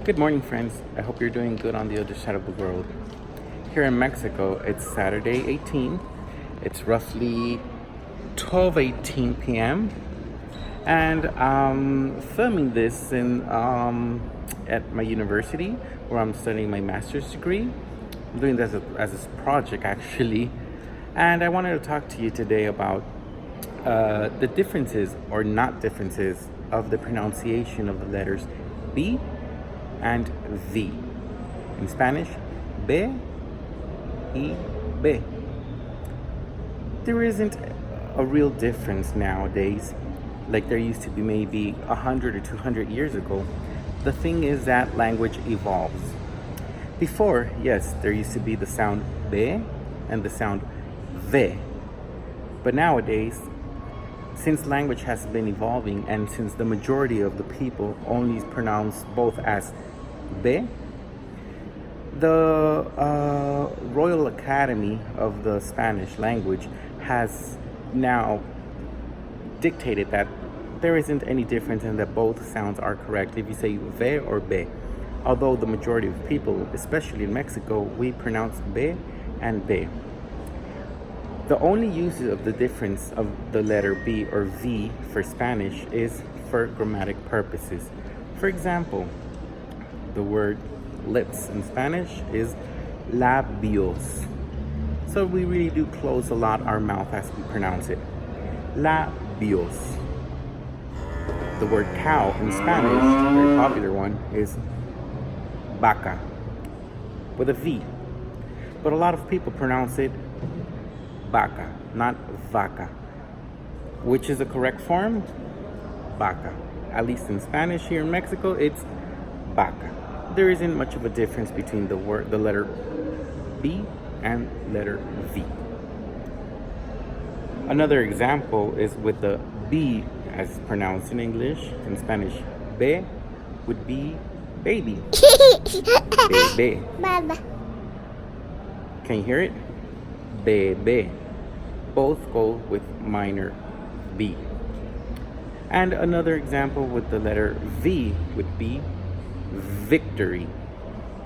Good morning, friends. I hope you're doing good on the other side of the world. Here in Mexico, it's Saturday 18. It's roughly 12:18 p.m. and I'm filming this in at my university where I'm studying my master's degree. I'm doing this as a project actually, and I wanted to talk to you today about the differences or not differences of the pronunciation of the letters B and V. In Spanish, B y B. There isn't a real difference nowadays like there used to be maybe 100 or 200 years ago. The thing is that language evolves. Before, yes, there used to be the sound B and the sound V. But nowadays, since language has been evolving and since the majority of the people only pronounce both as B, the Royal Academy of the Spanish language has now dictated that there isn't any difference and that both sounds are correct if you say V or B. Although the majority of people, especially in Mexico, we pronounce B and B. The only use of the difference of the letter B or V for Spanish is for grammatic purposes. For example, the word lips in Spanish is labios. So we really do close a lot our mouth as we pronounce it. Labios. The word cow in Spanish, a very popular one, is vaca with a V. But a lot of people pronounce it vaca, not vaca. Which is the correct form? Vaca. At least in Spanish here in Mexico, it's vaca. There isn't much of a difference between the letter B and letter V. Another example is with the B as pronounced in English. In Spanish, B would be baby. Bebe. Baba. Can you hear it? Bebe. Both go with minor B. And another example with the letter V would be victory.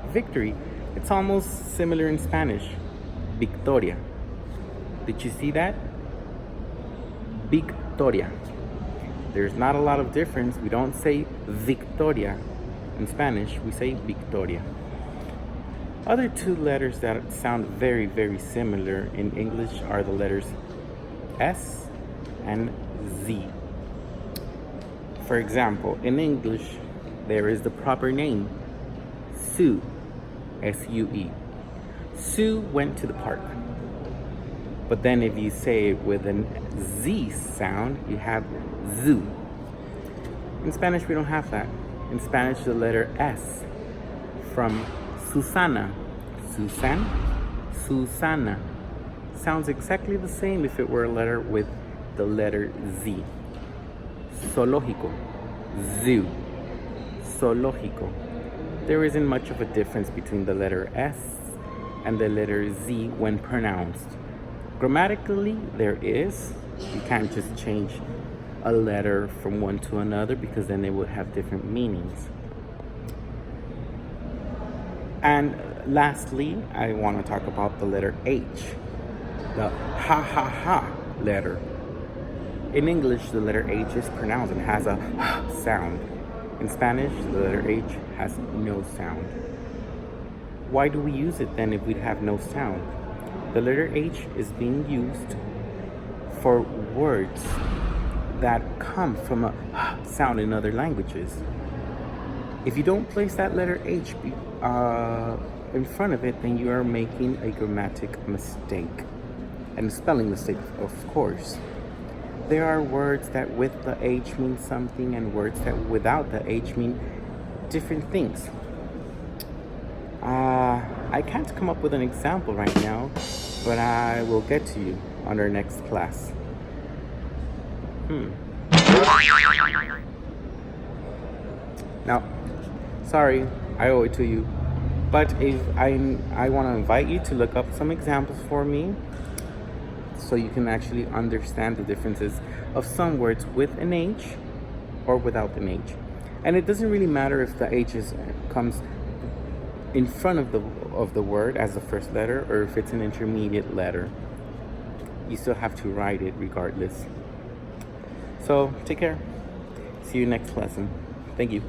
Victory, it's almost similar in Spanish. Victoria. Did you see that? Victoria. There's not a lot of difference. We don't say Victoria in Spanish, we say Victoria. Other two letters that sound very, very similar in English are the letters S and Z. For example, in English, there is the proper name, Sue, S-U-E. Sue went to the park. But then if you say it with an Z sound, you have zoo. In Spanish, we don't have that. In Spanish, the letter S from Susana, Susan, Susana, sounds exactly the same if it were a letter with the letter Z. Zoológico, zoo, zoológico. There isn't much of a difference between the letter S and the letter Z when pronounced. Grammatically, there is. You can't just change a letter from one to another because then they would have different meanings. And lastly, I want to talk about the letter H, the ha ha ha letter. In English, the letter H is pronounced and has a sound. In Spanish, the letter H has no sound. Why do we use it then if we have no sound? The letter H is being used for words that come from a sound in other languages. If you don't place that letter H in front of it, then you are making a grammatic mistake and a spelling mistake, of course. There are words that with the H mean something and words that without the H mean different things. I can't come up with an example right now, but I will get to you on our next class. Now, sorry, I owe it to you, but if I want to invite you to look up some examples for me so you can actually understand the differences of some words with an H or without an H. And it doesn't really matter if the H comes in front of the word as the first letter, or if it's an intermediate letter. You still have to write it regardless. So take care. See you next lesson. Thank you.